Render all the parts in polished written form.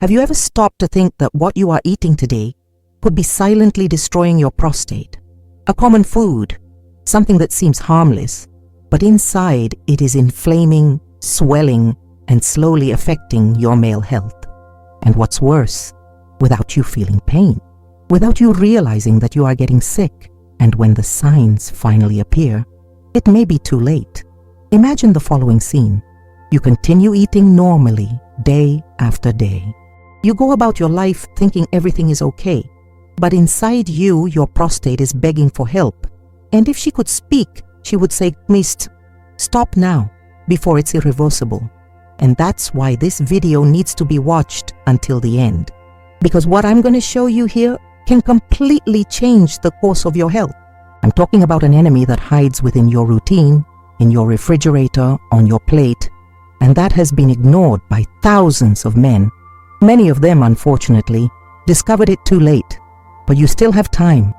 Have you ever stopped to think that what you are eating today could be silently destroying your prostate? A common food, something that seems harmless, but inside it is inflaming, swelling, and slowly affecting your male health. And what's worse, without you feeling pain, without you realizing that you are getting sick, and when the signs finally appear, it may be too late. Imagine the following scene. You continue eating normally, day after day. You go about your life thinking everything is okay, but inside you, your prostate is begging for help. And if she could speak, she would say, "Mist, stop now, before it's irreversible." And that's why this video needs to be watched until the end. Because what I'm going to show you here can completely change the course of your health. I'm talking about an enemy that hides within your routine, in your refrigerator, on your plate, and that has been ignored by thousands of men. Many of them, unfortunately, discovered it too late, but you still have time.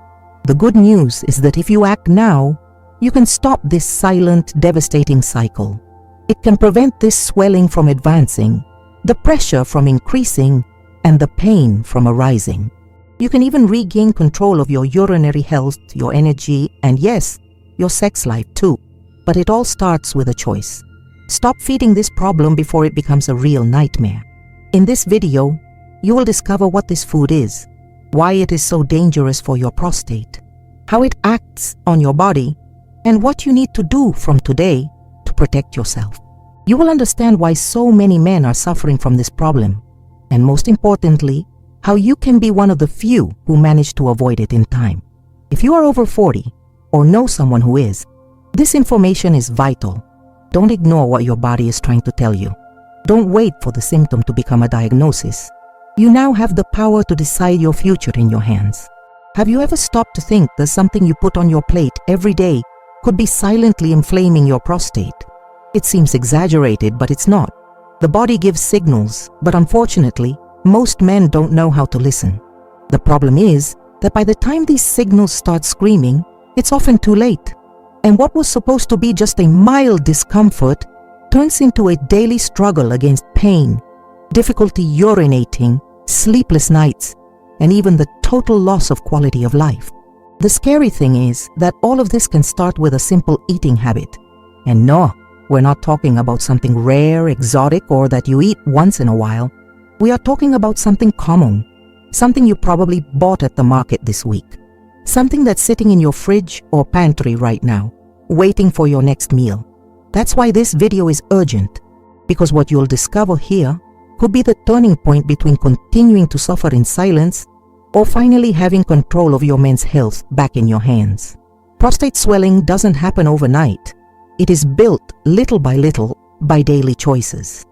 The good news is that if you act now, you can stop this silent, devastating cycle. It can prevent this swelling from advancing, the pressure from increasing, and the pain from arising. You can even regain control of your urinary health, your energy, and yes, your sex life too. But it all starts with a choice. Stop feeding this problem before it becomes a real nightmare. In this video, you will discover what this food is, why it is so dangerous for your prostate, how it acts on your body, and what you need to do from today to protect yourself. You will understand why so many men are suffering from this problem, and most importantly, how you can be one of the few who manage to avoid it in time. If you are over 40 or know someone who is, this information is vital. Don't ignore what your body is trying to tell you. Don't wait for the symptom to become a diagnosis. You now have the power to decide your future in your hands. Have you ever stopped to think that something you put on your plate every day could be silently inflaming your prostate? It seems exaggerated, but it's not. The body gives signals, but unfortunately, most men don't know how to listen. The problem is that by the time these signals start screaming, it's often too late. And what was supposed to be just a mild discomfort turns into a daily struggle against pain, difficulty urinating, sleepless nights, and even the total loss of quality of life. The scary thing is that all of this can start with a simple eating habit. And no, we're not talking about something rare, exotic, or that you eat once in a while. We are talking about something common, something you probably bought at the market this week, something that's sitting in your fridge or pantry right now, waiting for your next meal. That's why this video is urgent, because what you'll discover here could be the turning point between continuing to suffer in silence or finally having control of your men's health back in your hands. Prostate swelling doesn't happen overnight. It is built little by little by daily choices.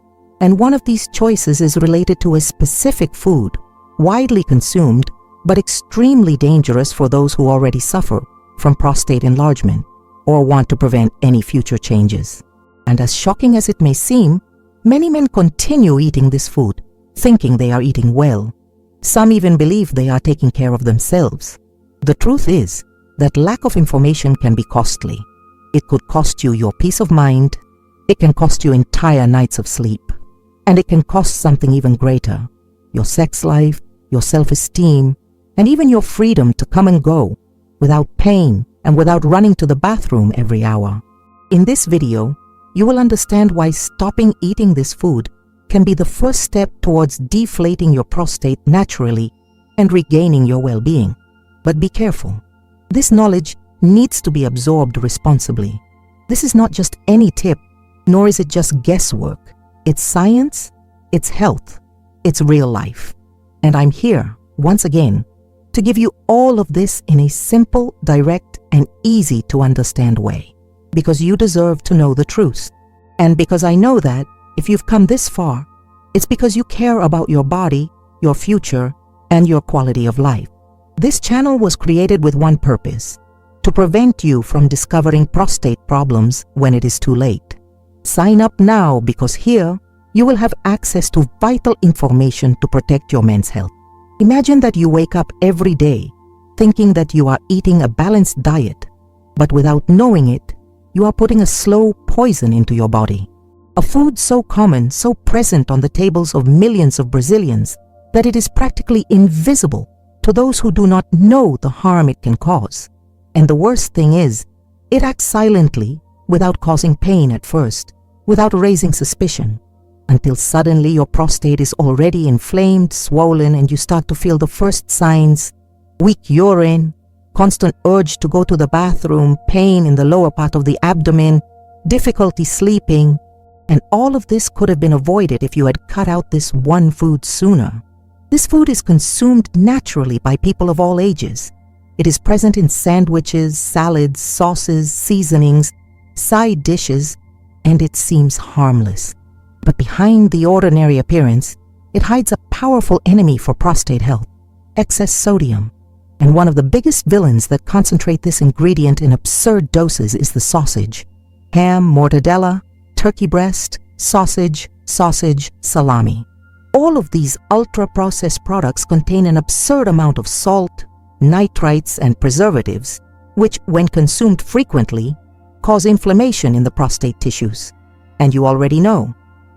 And one of these choices is related to a specific food, widely consumed, but extremely dangerous for those who already suffer from prostate enlargement or want to prevent any future changes. And as shocking as it may seem, many men continue eating this food, thinking they are eating well. Some even believe they are taking care of themselves. The truth is that lack of information can be costly. It could cost you your peace of mind, it can cost you entire nights of sleep, and it can cost something even greater, your sex life, your self-esteem, and even your freedom to come and go without pain and without running to the bathroom every hour. In this video, you will understand why stopping eating this food can be the first step towards deflating your prostate naturally and regaining your well-being. But be careful. This knowledge needs to be absorbed responsibly. This is not just any tip, nor is it just guesswork. It's science, it's health, it's real life. And I'm here, once again, to give you all of this in a simple, direct, and easy to understand way. Because you deserve to know the truth. And because I know that if you've come this far, it's because you care about your body, your future, and your quality of life. This channel was created with one purpose: to prevent you from discovering prostate problems when it is too late. Sign up now, because here you will have access to vital information to protect your men's health. Imagine that you wake up every day thinking that you are eating a balanced diet, but without knowing it, you are putting a slow poison into your body. A food so common, so present on the tables of millions of Brazilians that it is practically invisible to those who do not know the harm it can cause. And the worst thing is, it acts silently without causing pain at first, without raising suspicion, until suddenly your prostate is already inflamed, swollen, and you start to feel the first signs: weak urine, constant urge to go to the bathroom, pain in the lower part of the abdomen, difficulty sleeping. And all of this could have been avoided if you had cut out this one food sooner. This food is consumed naturally by people of all ages. It is present in sandwiches, salads, sauces, seasonings, side dishes, and it seems harmless. But behind the ordinary appearance, it hides a powerful enemy for prostate health: excess sodium. And one of the biggest villains that concentrate this ingredient in absurd doses is the sausage. Ham, mortadella, turkey breast, sausage, salami. All of these ultra-processed products contain an absurd amount of salt, nitrites, and preservatives, which, when consumed frequently, cause inflammation in the prostate tissues. And you already know,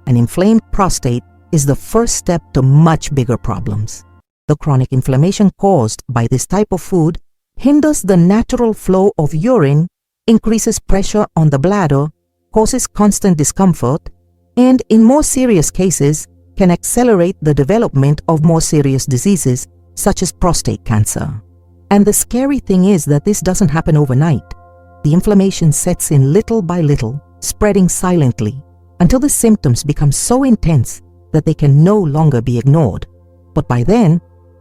an inflamed prostate is the first step to much bigger problems. The chronic inflammation caused by this type of food hinders the natural flow of urine, increases pressure on the bladder, causes constant discomfort, and in more serious cases can accelerate the development of more serious diseases such as prostate cancer. And the scary thing is that this doesn't happen overnight. The inflammation sets in little by little, spreading silently, until the symptoms become so intense that they can no longer be ignored. But by then,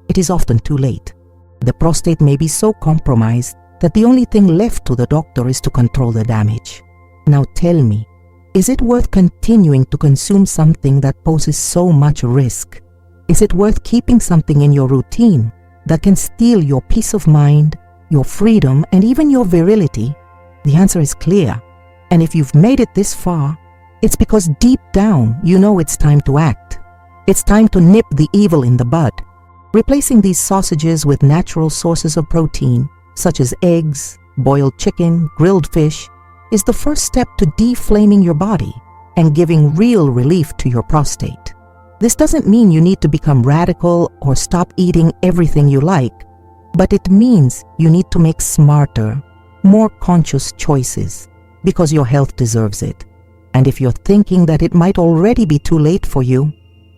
it is often too late. The prostate may be so compromised that the only thing left to the doctor is to control the damage. Now tell me, is it worth continuing to consume something that poses so much risk? Is it worth keeping something in your routine that can steal your peace of mind, your freedom, and even your virility? The answer is clear. And if you've made it this far, it's because deep down you know it's time to act. It's time to nip the evil in the bud. Replacing these sausages with natural sources of protein, such as eggs, boiled chicken, grilled fish, is the first step to deflaming your body and giving real relief to your prostate. This doesn't mean you need to become radical or stop eating everything you like, but it means you need to make smarter, more conscious choices because your health deserves it. And if you're thinking that it might already be too late for you,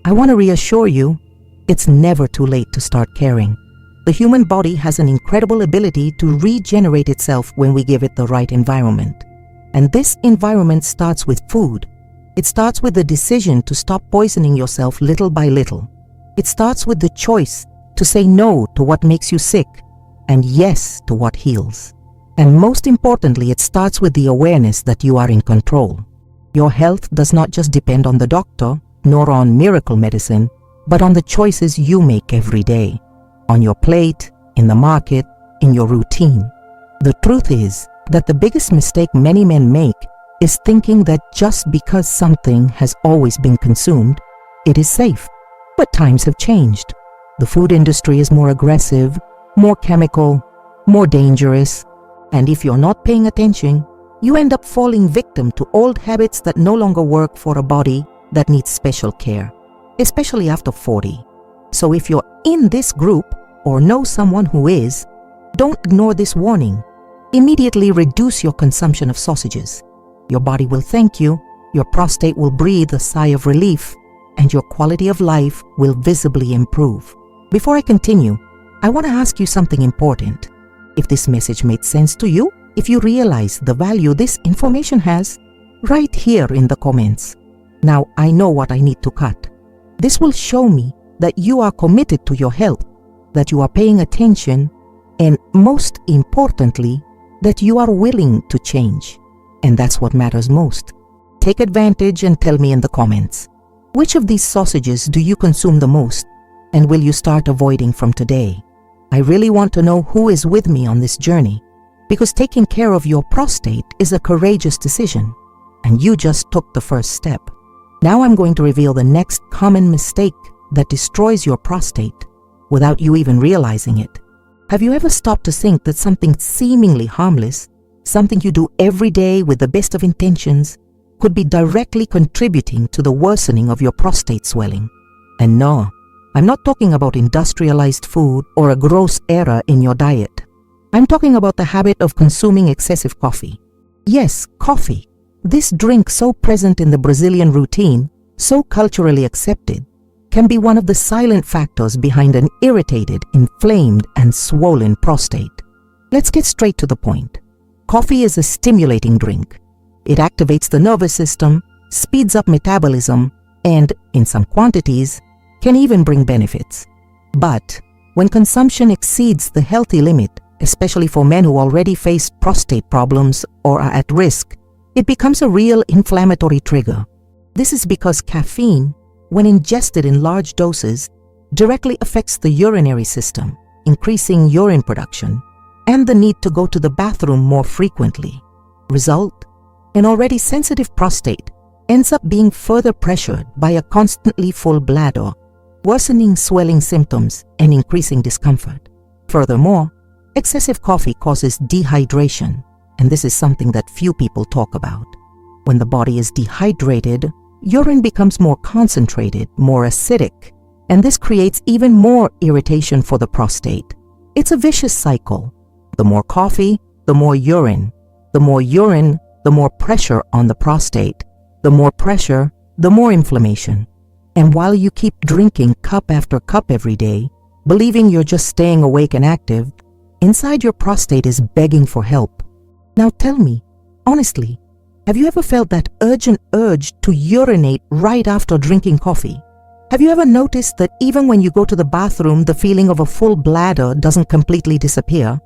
I want to reassure you, it's never too late to start caring. The human body has an incredible ability to regenerate itself when we give it the right environment. And this environment starts with food. It starts with the decision to stop poisoning yourself little by little. It starts with the choice to say no to what makes you sick and yes to what heals. And most importantly, it starts with the awareness that you are in control. Your health does not just depend on the doctor, nor on miracle medicine, but on the choices you make every day, on your plate, in the market, in your routine. The truth is that the biggest mistake many men make is thinking that just because something has always been consumed, it is safe. But times have changed. The food industry is more aggressive, more chemical, more dangerous, and if you're not paying attention, you end up falling victim to old habits that no longer work for a body that needs special care, especially after 40. So if you're in this group or know someone who is, don't ignore this warning. Immediately reduce your consumption of sausages. Your body will thank you, your prostate will breathe a sigh of relief, and your quality of life will visibly improve. Before I continue, I want to ask you something important. If this message made sense to you, if you realize the value this information has, write here in the comments. Now I know what I need to cut. This will show me that you are committed to your health, that you are paying attention, and most importantly, that you are willing to change. And that's what matters most. Take advantage and tell me in the comments. Which of these sausages do you consume the most, and will you start avoiding from today? I really want to know who is with me on this journey, because taking care of your prostate is a courageous decision, and you just took the first step. Now I'm going to reveal the next common mistake that destroys your prostate without you even realizing it. Have you ever stopped to think that something seemingly harmless, something you do every day with the best of intentions, could be directly contributing to the worsening of your prostate swelling. And no, I'm not talking about industrialized food or a gross error in your diet. I'm talking about the habit of consuming excessive coffee. Yes, coffee. This drink so present in the Brazilian routine, so culturally accepted, can be one of the silent factors behind an irritated, inflamed, and swollen prostate. Let's get straight to the point. Coffee is a stimulating drink. It activates the nervous system, speeds up metabolism, and, in some quantities, can even bring benefits. But when consumption exceeds the healthy limit, especially for men who already face prostate problems or are at risk, it becomes a real inflammatory trigger. This is because caffeine, when ingested in large doses, directly affects the urinary system, increasing urine production and the need to go to the bathroom more frequently. Result: an already sensitive prostate ends up being further pressured by a constantly full bladder, worsening swelling symptoms and increasing discomfort. Furthermore, excessive coffee causes dehydration, and this is something that few people talk about. When the body is dehydrated, urine becomes more concentrated, more acidic, and this creates even more irritation for the prostate. It's a vicious cycle. The more coffee, the more urine. The more urine, the more pressure on the prostate. The more pressure, the more inflammation. And while you keep drinking cup after cup every day, believing you're just staying awake and active, inside your prostate is begging for help. Now tell me, honestly, have you ever felt that urgent urge to urinate right after drinking coffee? Have you ever noticed that even when you go to the bathroom, the feeling of a full bladder doesn't completely disappear?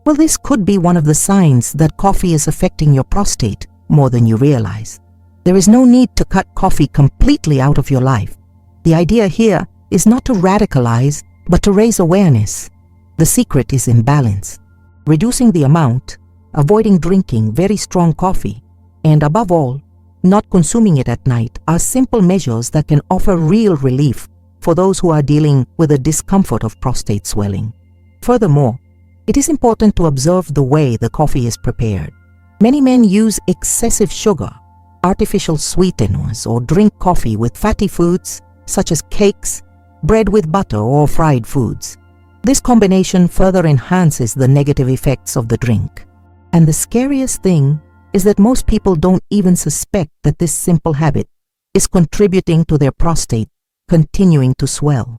Well, this could be one of the signs that coffee is affecting your prostate more than you realize. There is no need to cut coffee completely out of your life. The idea here is not to radicalize, but to raise awareness. The secret is in balance. Reducing the amount, avoiding drinking very strong coffee, and above all, not consuming it at night are simple measures that can offer real relief for those who are dealing with the discomfort of prostate swelling. Furthermore, it is important to observe the way the coffee is prepared. Many men use excessive sugar, artificial sweeteners, or drink coffee with fatty foods such as cakes, bread with butter, or fried foods. This combination further enhances the negative effects of the drink. And the scariest thing is that most people don't even suspect that this simple habit is contributing to their prostate continuing to swell,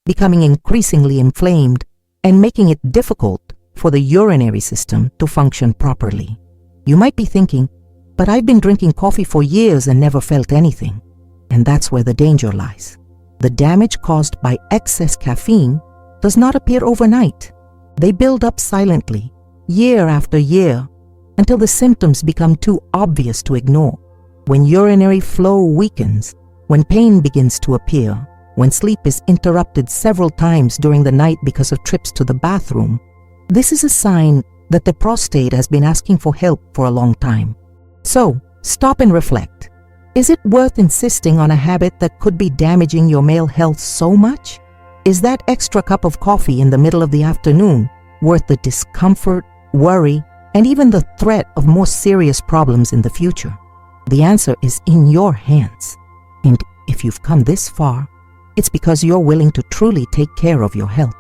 becoming increasingly inflamed, and making it difficult for the urinary system to function properly. You might be thinking, but I've been drinking coffee for years and never felt anything. And that's where the danger lies. The damage caused by excess caffeine does not appear overnight. They build up silently, year after year, until the symptoms become too obvious to ignore. When urinary flow weakens, when pain begins to appear, when sleep is interrupted several times during the night because of trips to the bathroom, this is a sign that the prostate has been asking for help for a long time. So, stop and reflect. Is it worth insisting on a habit that could be damaging your male health so much? Is that extra cup of coffee in the middle of the afternoon worth the discomfort, worry, and even the threat of more serious problems in the future? The answer is in your hands. And if you've come this far, it's because you're willing to truly take care of your health.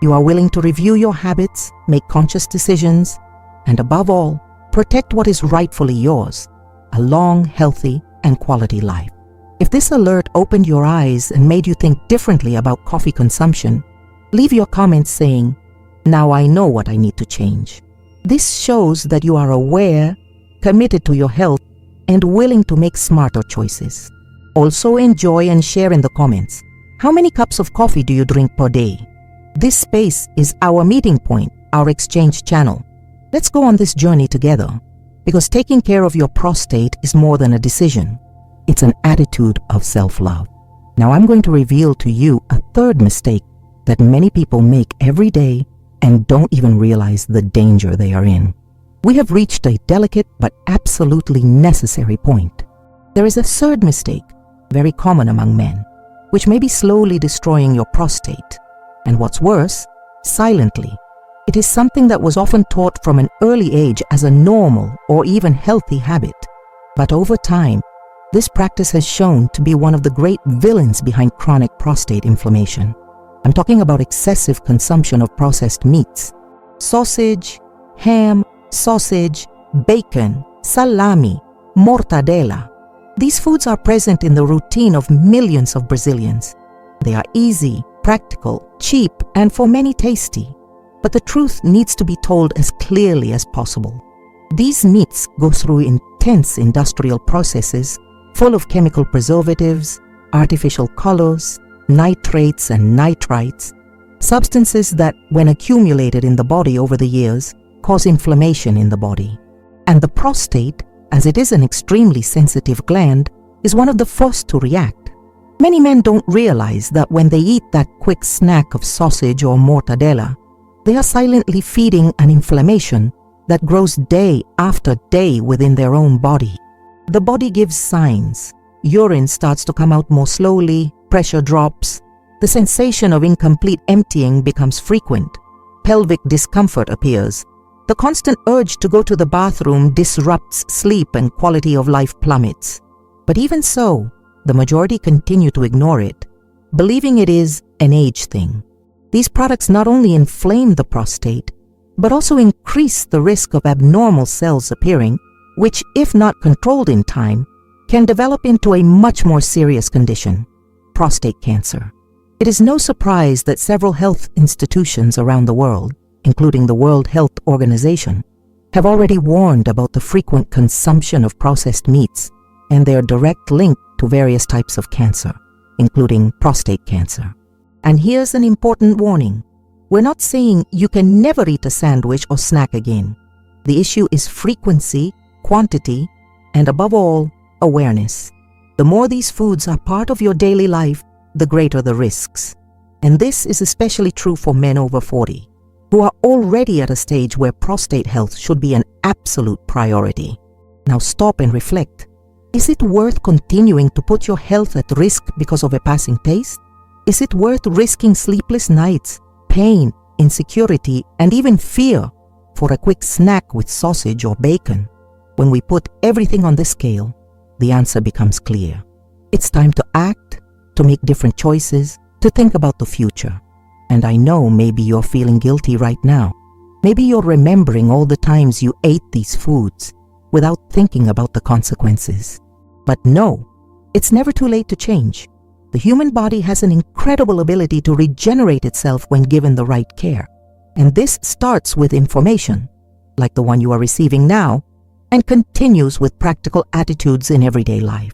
You are willing to review your habits, make conscious decisions, and above all, protect what is rightfully yours, a long, healthy, and quality life. If this alert opened your eyes and made you think differently about coffee consumption, leave your comments saying, "Now I know what I need to change." This shows that you are aware, committed to your health, and willing to make smarter choices. Also enjoy and share in the comments. How many cups of coffee do you drink per day? This space is our meeting point, our exchange channel. Let's go on this journey together, because taking care of your prostate is more than a decision. It's an attitude of self-love. Now I'm going to reveal to you a third mistake that many people make every day and don't even realize the danger they are in. We have reached a delicate but absolutely necessary point. There is a third mistake, very common among men, which may be slowly destroying your prostate. And what's worse, silently. It is something that was often taught from an early age as a normal or even healthy habit. But over time, this practice has shown to be one of the great villains behind chronic prostate inflammation. I'm talking about excessive consumption of processed meats. Sausage, ham, sausage, bacon, salami, mortadella. These foods are present in the routine of millions of Brazilians. They are easy, practical, cheap, and for many tasty. But the truth needs to be told as clearly as possible. These meats go through intense industrial processes full of chemical preservatives, artificial colors, nitrates and nitrites, substances that, when accumulated in the body over the years, cause inflammation in the body. And the prostate, as it is an extremely sensitive gland, is one of the first to react. Many men don't realize that when they eat that quick snack of sausage or mortadella, they are silently feeding an inflammation that grows day after day within their own body. The body gives signs. Urine starts to come out more slowly, pressure drops, the sensation of incomplete emptying becomes frequent, pelvic discomfort appears, the constant urge to go to the bathroom disrupts sleep and quality of life plummets. But even so, the majority continue to ignore it, believing it is an age thing. These products not only inflame the prostate, but also increase the risk of abnormal cells appearing, which, if not controlled in time, can develop into a much more serious condition, prostate cancer. It is no surprise that several health institutions around the world, including the World Health Organization, have already warned about the frequent consumption of processed meats and their direct link to various types of cancer, including prostate cancer. And here's an important warning. We're not saying you can never eat a sandwich or snack again. The issue is frequency, quantity, and above all, awareness. The more these foods are part of your daily life, the greater the risks. And this is especially true for men over 40, who are already at a stage where prostate health should be an absolute priority. Now stop and reflect. Is it worth continuing to put your health at risk because of a passing taste? Is it worth risking sleepless nights, pain, insecurity, and even fear for a quick snack with sausage or bacon? When we put everything on the scale, the answer becomes clear. It's time to act, to make different choices, to think about the future. And I know maybe you're feeling guilty right now. Maybe you're remembering all the times you ate these foods without thinking about the consequences. But no, it's never too late to change. The human body has an incredible ability to regenerate itself when given the right care. And this starts with information, like the one you are receiving now, and continues with practical attitudes in everyday life.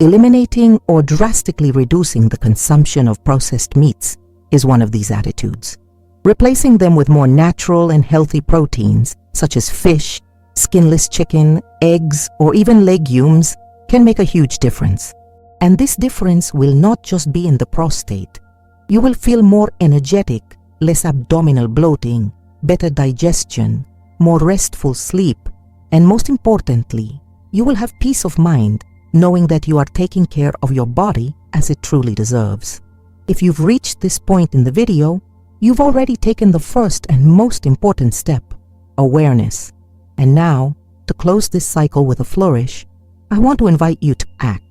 Eliminating or drastically reducing the consumption of processed meats is one of these attitudes. Replacing them with more natural and healthy proteins, such as fish, skinless chicken, eggs, or even legumes, can make a huge difference. And this difference will not just be in the prostate. You will feel more energetic, less abdominal bloating, better digestion, more restful sleep, and most importantly, you will have peace of mind knowing that you are taking care of your body as it truly deserves. If you've reached this point in the video, you've already taken the first and most important step, awareness. And now, to close this cycle with a flourish, I want to invite you to act.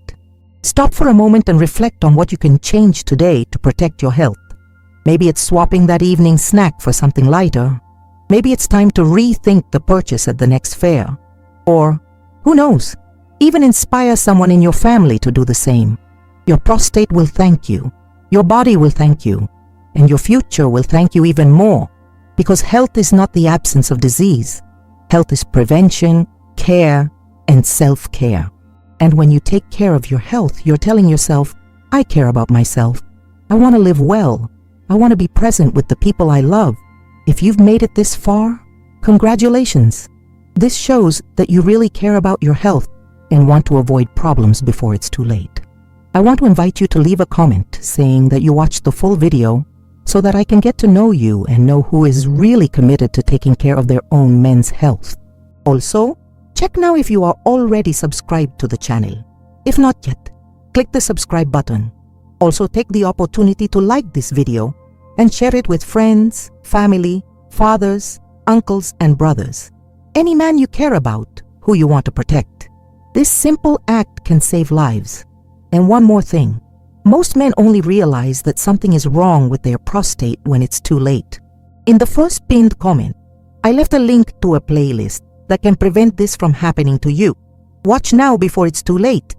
Stop for a moment and reflect on what you can change today to protect your health. Maybe it's swapping that evening snack for something lighter. Maybe it's time to rethink the purchase at the next fair. Or, who knows, even inspire someone in your family to do the same. Your prostate will thank you, your body will thank you, and your future will thank you even more, because health is not the absence of disease. Health is prevention, care, and self-care. And when you take care of your health, you're telling yourself, I care about myself. I want to live well. I want to be present with the people I love. If you've made it this far, congratulations. This shows that you really care about your health and want to avoid problems before it's too late. I want to invite you to leave a comment saying that you watched the full video so that I can get to know you and know who is really committed to taking care of their own men's health. Also, check now if you are already subscribed to the channel. If not yet, click the subscribe button. Also, take the opportunity to like this video and share it with friends, family, fathers, uncles, and brothers. Any man you care about, who you want to protect. This simple act can save lives. And one more thing. Most men only realize that something is wrong with their prostate when it's too late. In the first pinned comment, I left a link to a playlist that can prevent this from happening to you. Watch now before it's too late.